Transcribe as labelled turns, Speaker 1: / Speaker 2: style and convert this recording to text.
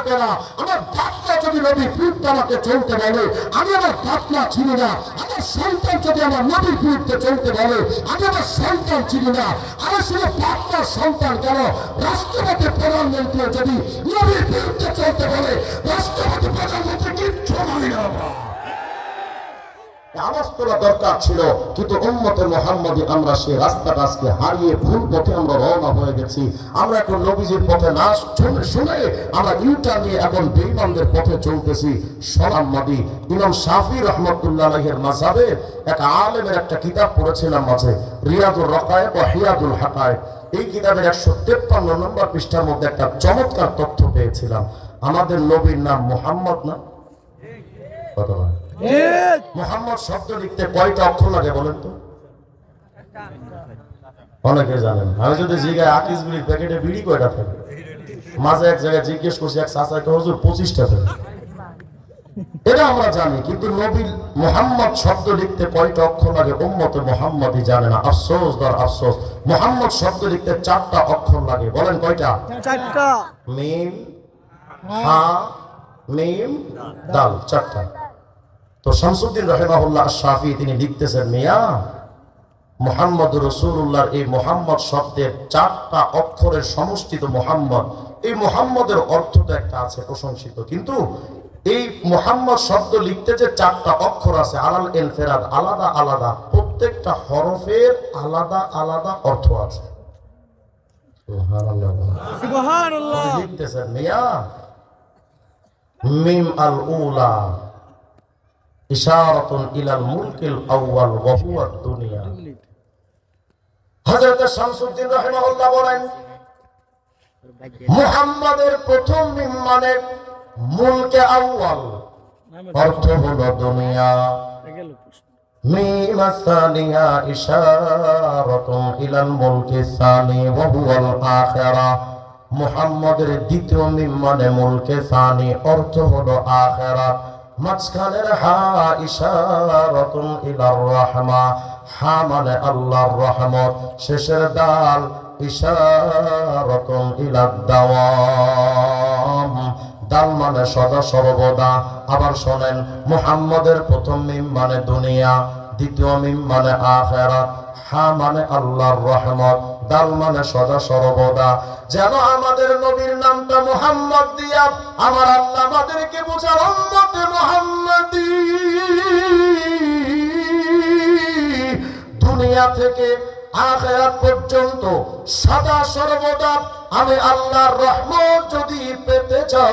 Speaker 1: থাকে না। আমার বাপমা যদি নবীর বিরুদ্ধে আমাকে চলতে বলে, আমি আমার বাপমা চিনি না। আমার সন্তান যদি আমার নবীর বিরুদ্ধে চলতে বলে, আমি আমার সন্তান চিনি না। আমি শুধু বাপমার সন্তান কেন, রাষ্ট্রপতি প্রধানমন্ত্রী যদি নবীর বিরুদ্ধে চলতে বলে, রাষ্ট্রপতি প্রধানমন্ত্রী কিচ্ছু মানি না। আওয়াজ তোলা দরকার ছিল, কিন্তু উম্মতে মুহাম্মাদি আমরা সেই রাস্তাটা আজকে হারিয়ে ভুল পথে আমরা রওনা হয়ে গেছি। আমরা এখন নবীজির পথে না শুনে আমরা ইউটার্ন নিয়ে এখন বেঈমানদের পথে চলতেছি। সলাম্মাদি ইমাম শাফি রাহমাতুল্লাহ আলাইহির মাযহাবে এক আলেমের একটা কিতাব পড়েছিলাম মাঝে, রিয়াদুর রাকায়েক ওয়া হিয়াদুল হাকায়েক। এই কিতাবের 153 নম্বর পৃষ্ঠার মধ্যে একটা চমৎকার তথ্য পেয়েছিলাম। আমাদের নবীর নাম মুহাম্মদ না? কত হয়? মুহাম্মদ শব্দ লিখতে কয়টা অক্ষর লাগে বলেন তো? অনেকে জানেন। আমি যদি জিজ্ঞাসা আকিস বিড়ির প্যাকেটে বিড়ি কয়টা থাকে, মাঝে এক জায়গায় জিজ্ঞেস করছি এক চাচাকে, হুজুর 25টা থাকে। এটা আমরা জানি, কিন্তু নবী মুহাম্মদ শব্দ লিখতে কয়টা অক্ষর লাগে উম্মতে মুহাম্মাদি জানে না। আফসোস দর আফসোস, মুহাম্মদ শব্দ লিখতে 4টা অক্ষর লাগে। বলেন কয়টা? 4টা। মিম, হা, মিম, দাল, 4টা। তো শামসুদ্দিন রাহিমাহুল্লাহ আশ-শাফি তিনি লিখতেছেন, মিয়া মুহাম্মদুর রাসূলুল্লাহর এই মুহাম্মদ শব্দের 4টা অক্ষরের সমষ্টি তো মুহাম্মদ। এই মুহাম্মদের অর্থ তো একটা আছে প্রশংসিত, কিন্তু এই মুহাম্মদ শব্দ লিখতে যে 4টা অক্ষর আছে, আলাল ইনফিরাদ, আলাদা আলাদা, প্রত্যেকটা হরফের আলাদা আলাদা অর্থ আছে। সুবহানাল্লাহ সুবহানাল্লাহ। লিখতেছেন, মিয়া মিম আল উলা ইশারাতুন ইলাল মুলকিল আউয়াল ওয়া হুয়া দুনিয়া। হযরত শামসুদ্দিন রাহিমাহুল্লাহ বলেন, মুহাম্মাদের প্রথম মিম মানে মুলকে আউয়াল, অর্থ হলো দুনিয়া। মিম আস-সানিয়া ইশারাতুন ইলাল মুলকি সানি ওয়া হুয়াল আখিরা। মুহাম্মাদের দ্বিতীয় মিম মানে মুলকে সানি, অর্থ হলো আখিরা। মাঝখানের হা ইশারাতুন ইলার রাহমা, হা মানে আল্লাহর রহমত। শেষের দাল ইশারাতুন ইলাদ দাওয়াম, দাল মানে সদা সর্বদা। আবার শোনেন, মুহাম্মাদের প্রথম মিম মানে দুনিয়া, দ্বিতীয় মিম মানে আখিরাত, হা মানে আল্লাহর রহমত, দাল মানে সদা সর্বদা। যেন আমাদের নবীর নামটা মুহাম্মদ দিয়া আমার আল্লাহ আমাদেরকে বোঝার উম্মতে মুহাম্মাদি। দুনিয়া থেকে আখিরাত পর্যন্ত সদা সর্বদা আমি আল্লাহর রহমত যদি পেতে চাই,